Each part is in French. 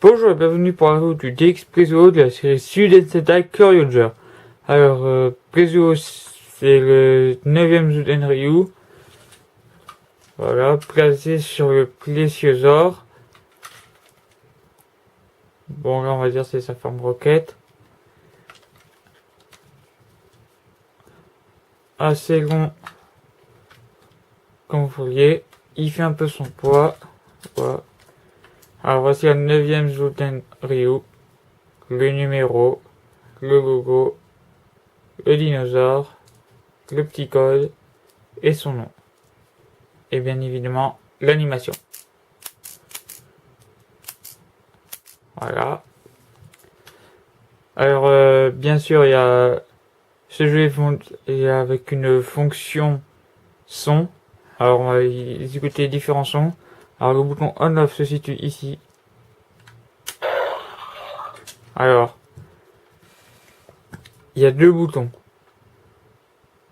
Bonjour et bienvenue pour la route du DX Prezo de la série Student Sentai Kyojouger. Alors, Prezo, c'est le 9ème Zuden Ryu. Voilà, placé sur le Plesiosaur. Bon, là, on va dire c'est sa forme roquette. Assez long, comme vous voyez. Il fait un peu son poids. Voilà. Alors, voici le 9ème Zuden Ryu. Le numéro, le logo, le dinosaure, le petit code et son nom. Et bien évidemment, l'animation. Voilà. Alors, bien sûr, il y a ce jeu est avec une fonction son. Alors, on va écouter différents sons. Alors, le bouton on-off se situe ici. Alors, il y a deux boutons.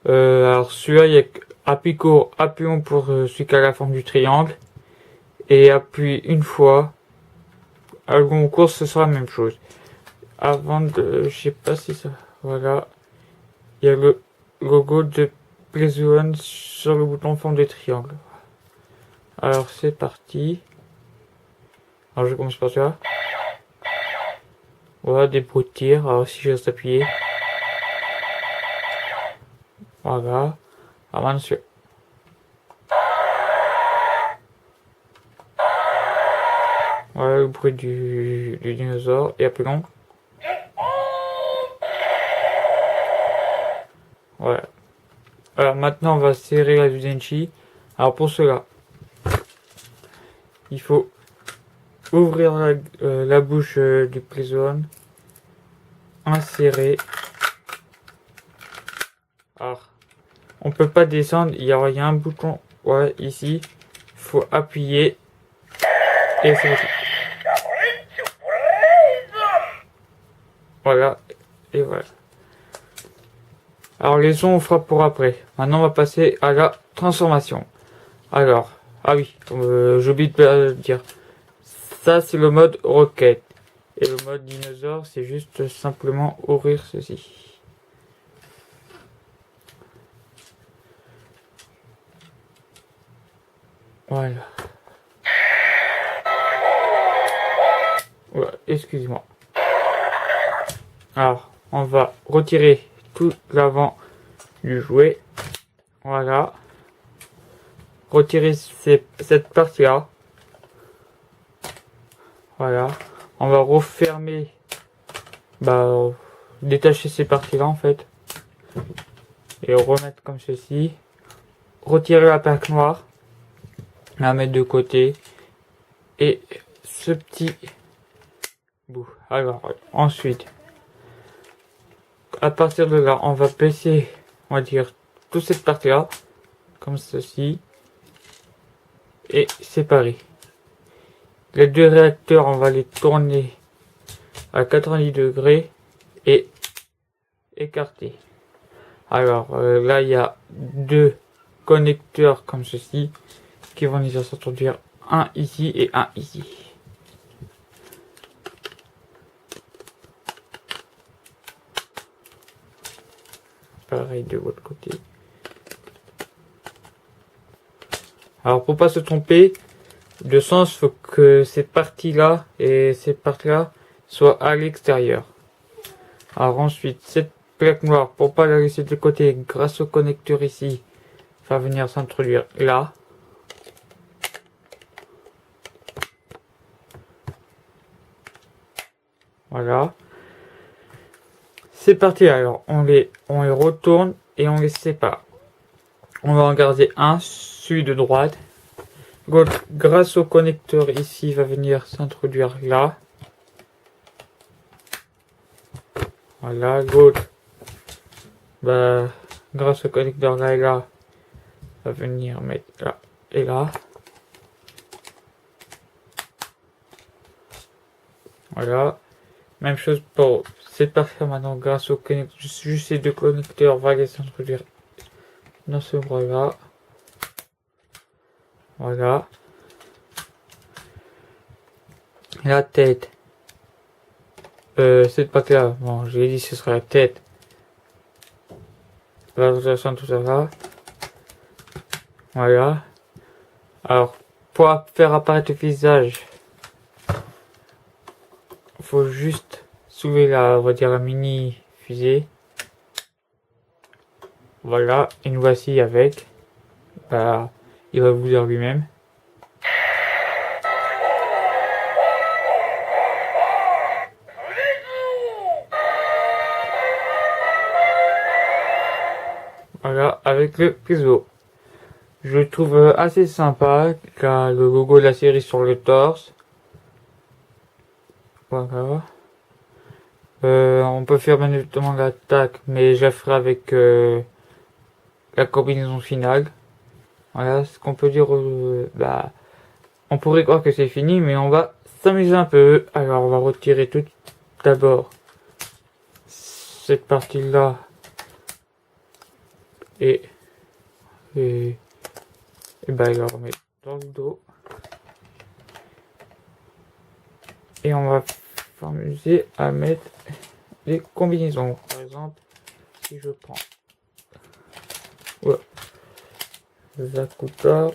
Alors, celui-là, il y a appui court, appuyons pour celui qui a la forme du triangle. Et appuie une fois. À long cours, ce sera la même chose. Avant de, je sais pas si ça, voilà. Il y a le logo de PlayZone sur le bouton forme de triangle. Alors c'est parti. Alors je commence par ça. Voilà, des bruits de tir. Alors si je reste appuyé. Voilà. Alors maintenant voilà le bruit du dinosaure. Et appelons. Voilà. Alors maintenant on va serrer la Zudenchi. Alors pour cela, il faut ouvrir la bouche du PlayZone. Insérer. Alors, on peut pas descendre, il y a un bouton, ouais, ici, il faut appuyer, et c'est parti. Voilà, et voilà. Alors les sons on fera pour après. Maintenant on va passer à la transformation. Alors, ah oui, j'oublie de dire, ça c'est le mode roquette, et le mode dinosaure c'est juste simplement ouvrir ceci. Voilà. Ouais, excusez-moi. Alors, on va retirer tout l'avant du jouet. Voilà. Retirer cette partie-là. Voilà. On va refermer. Détacher ces parties-là en fait. Et remettre comme ceci. Retirer la plaque noire. La mettre de côté. Et ce petit bout. Alors, ensuite, à partir de là, on va baisser, on va dire, toute cette partie-là, comme ceci, et séparer. Les deux réacteurs, on va les tourner à 90 degrés et écarter. Alors, là, il y a deux connecteurs comme ceci, qui vont déjà s'introduire, un ici et un ici. Pareil de l'autre côté. Alors pour pas se tromper de sens, faut que cette partie là et cette partie là soient à l'extérieur. Alors ensuite cette plaque noire, pour pas la laisser de côté grâce au connecteur ici, va venir s'introduire là. Voilà. C'est parti, alors on les retourne et on les sépare. On va en garder un, celui de droite. L'autre, grâce au connecteur ici, va venir s'introduire là. Voilà, l'autre, grâce au connecteur là et là, va venir mettre là et là. Voilà. Même chose pour cette partie maintenant, grâce au connecteur, juste ces deux connecteurs, va les s'introduire dans ce bras là. Voilà. La tête, cette partie-là, bon, j'ai dit ce serait la tête. La rotation, tout ça va. Voilà. Alors, pour faire apparaître le visage, il faut juste soulever la, on va dire, la mini fusée. Voilà, et nous voici avec. Bah, il va vous dire lui-même. Voilà, avec le Piso. Je le trouve assez sympa, car le logo de la série sur le torse. Voilà. On peut faire bien évidemment l'attaque, mais je la ferai avec la combinaison finale. Voilà ce qu'on peut dire. Bah, on pourrait croire que c'est fini, mais on va s'amuser un peu. Alors, on va retirer tout d'abord cette partie-là et bah, il va remettre dans le dos. Et on va s'amuser à mettre les combinaisons. Par exemple, si je prends Zakuta,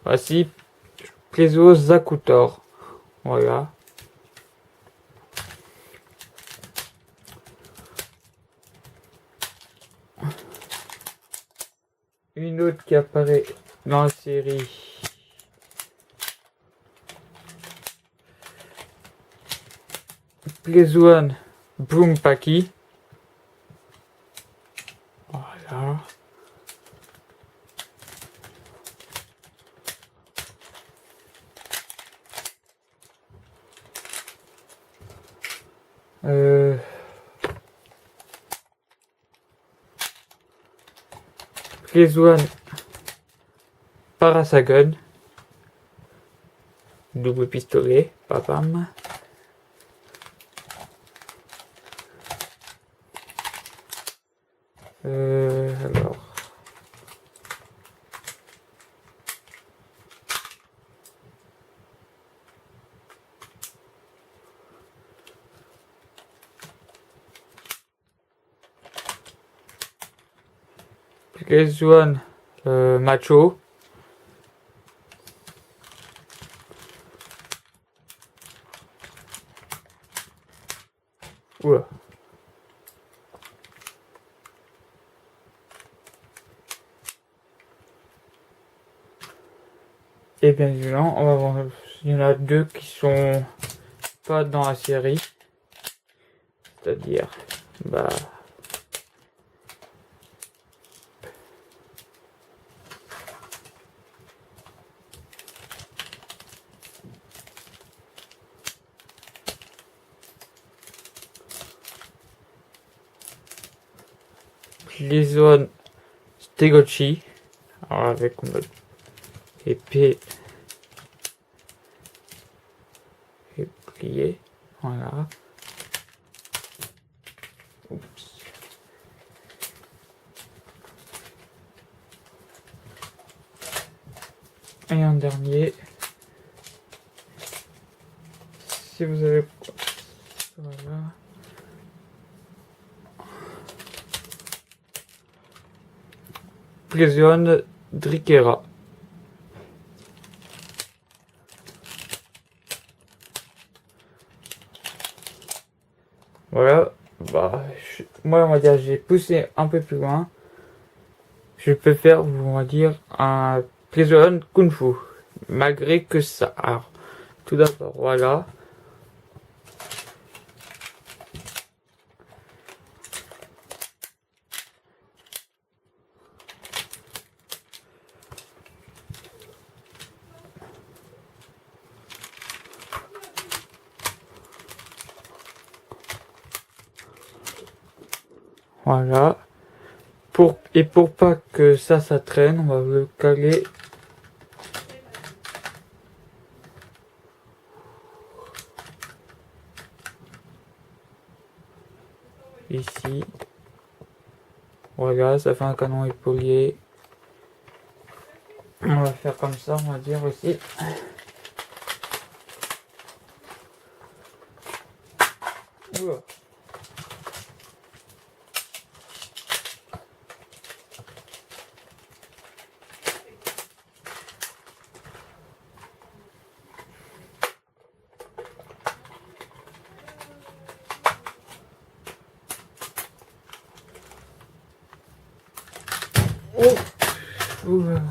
voici Plaiso Zakutor. Voilà. Une autre qui apparaît dans la série. Plaisoan Boompaki. Voilà. Plaisoan Parasagon. Double pistolet. Papam. Alors. Plaisoan Macho. Oula. Et bien évidemment, on va voir. Il y en a deux qui sont pas dans la série. C'est-à-dire, bah. Plaisoan Stegochi. Alors avec mode épée et plié. Voilà. Oups. Et un dernier. Si vous avez. Voilà. Plaisoan Drickera. Voilà, bah, moi on va dire j'ai poussé un peu plus loin. Je peux faire, on va dire, un Plaisoan Kung Fu. Malgré que ça. Alors, tout d'abord, voilà. Voilà. Pour pas que ça traîne, on va le caler ici. Voilà, ça fait un canon épaulé. On va faire comme ça, on va dire aussi. Oula. Oh. Oula.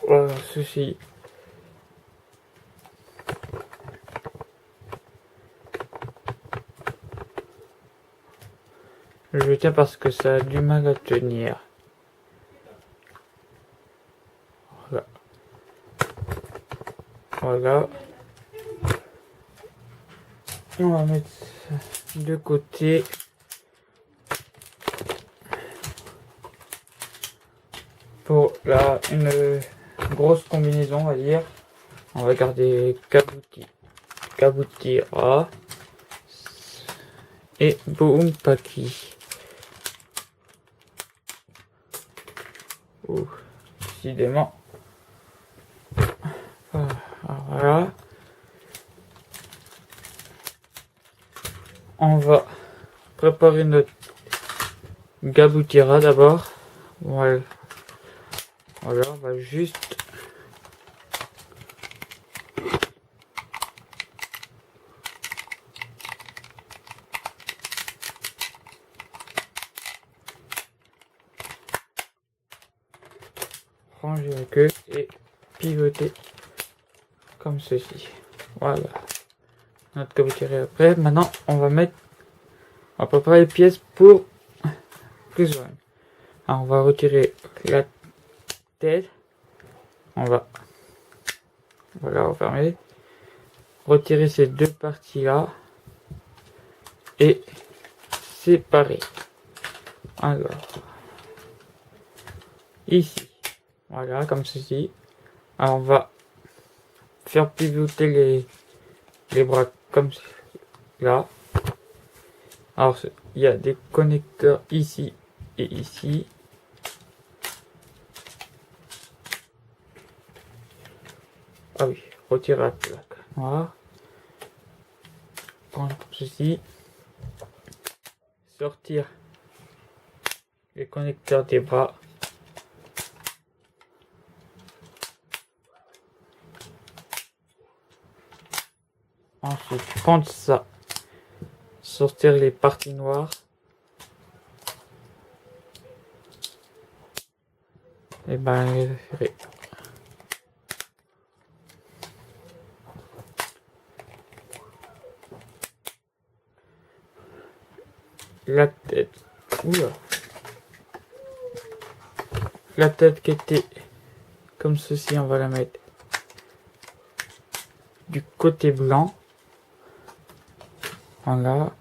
Voilà, ceci. Je tiens parce que ça a du mal à tenir. Voilà. Voilà. On va mettre ça de côté. Pour là, une grosse combinaison, on va dire. On va garder Kabuki-Ra et Boom-Paki. Ouh, décidément. Voilà. On va préparer notre Gabutira d'abord. Voilà. Voilà, on va juste ranger la queue et pivoter comme ceci. Voilà. Notre Gabutira est prêt. Maintenant, on va préparer les pièces pour plus loin. Alors, on va retirer la tête. Voilà, refermer. Retirer ces deux parties là et séparer. Alors, ici, voilà, comme ceci. Alors, on va faire pivoter les bras comme là. Alors, il y a des connecteurs ici et ici. Ah oui, retirer la plaque. Voilà. Prendre ceci. Sortir les connecteurs des bras. Ensuite, prendre ça. Sortir les parties noires. Et ben, les référer. La tête. Oula. La tête qui était comme ceci, on va la mettre du côté blanc. Voilà.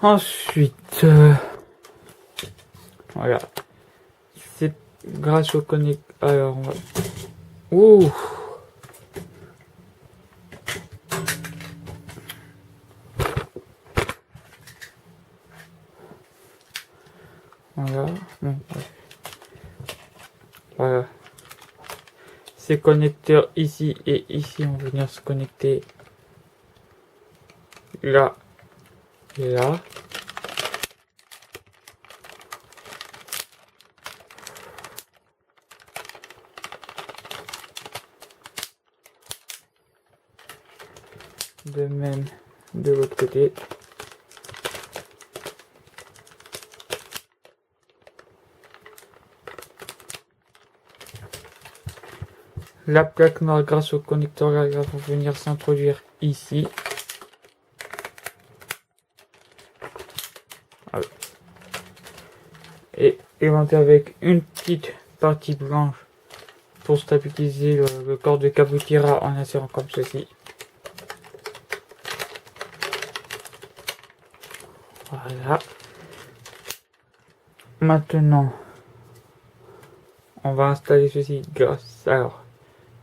Ensuite, voilà. C'est grâce au connect. Alors, on va. Ouh. Voilà. Bon, voilà. Ces connecteurs ici et ici vont venir se connecter là et là. De même de l'autre côté. La plaque noire grâce au connecteur là va venir s'introduire ici. et aimanté avec une petite partie blanche pour stabiliser le corps de Kabutira en insérant comme ceci. Voilà. Maintenant, on va installer ceci grâce. Alors,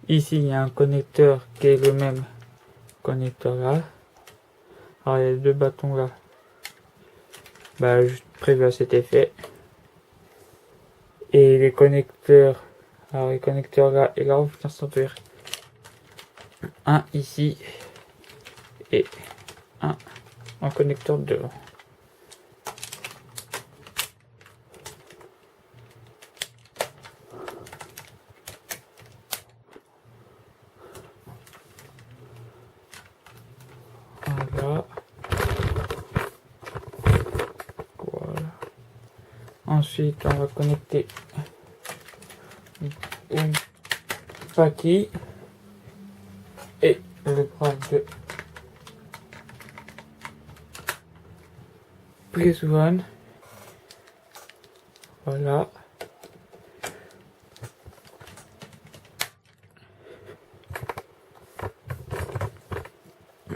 ici il y a un connecteur qui est le même connecteur là. Alors il y a 2 bâtons là. Bah, juste prévu à cet effet. Et les connecteurs. Alors les connecteurs là et là, on va s'ouvrir. Un ici et un en connecteur devant. Voilà. Voilà. Ensuite, on va connecter une paquille et le bras de prise one. Voilà.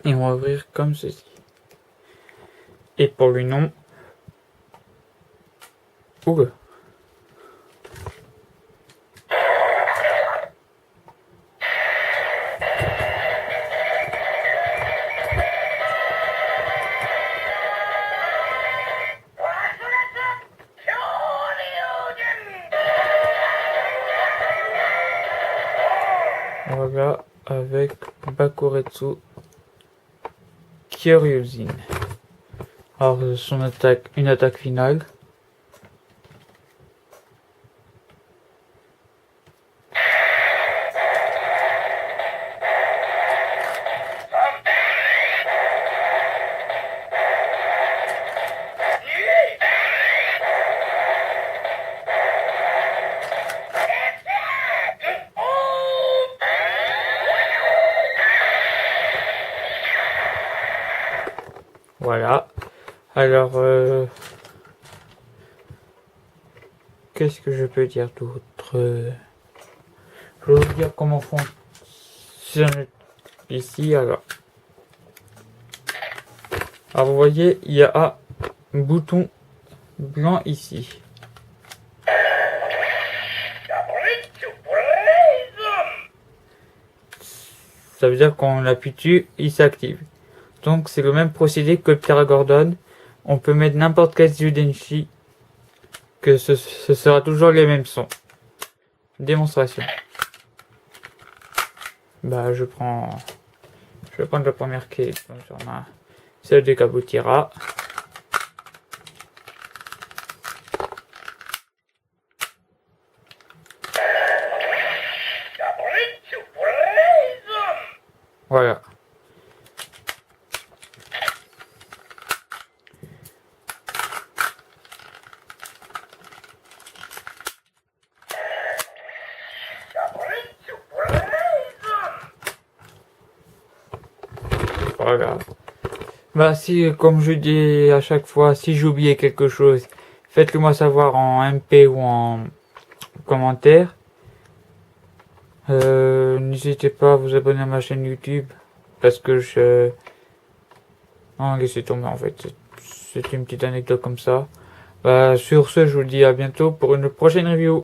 Et on va ouvrir comme ceci. Et pour le nom, ouvre. Voilà, avec Bakuretsu Kyoryuin. Alors, son attaque, une attaque finale. Voilà. Alors, qu'est-ce que je peux dire d'autre? Je vais vous dire comment fonctionne ici. Alors, vous voyez, il y a un bouton blanc ici. Ça veut dire qu'on appuie dessus, il s'active. Donc c'est le même procédé que le Terragordon. On peut mettre n'importe quel Zyudenshi, que ce sera toujours les mêmes sons. Démonstration. Bah je vais prendre la première qui est sur celle de Kabutira. Voilà. Voilà. Bah si, comme je dis à chaque fois, si j'ai oublié quelque chose, faites-le moi savoir en MP ou en commentaire. N'hésitez pas à vous abonner à ma chaîne YouTube parce que je... Non, laissez tomber en fait, c'est une petite anecdote comme ça. Bah, sur ce, je vous dis à bientôt pour une prochaine review.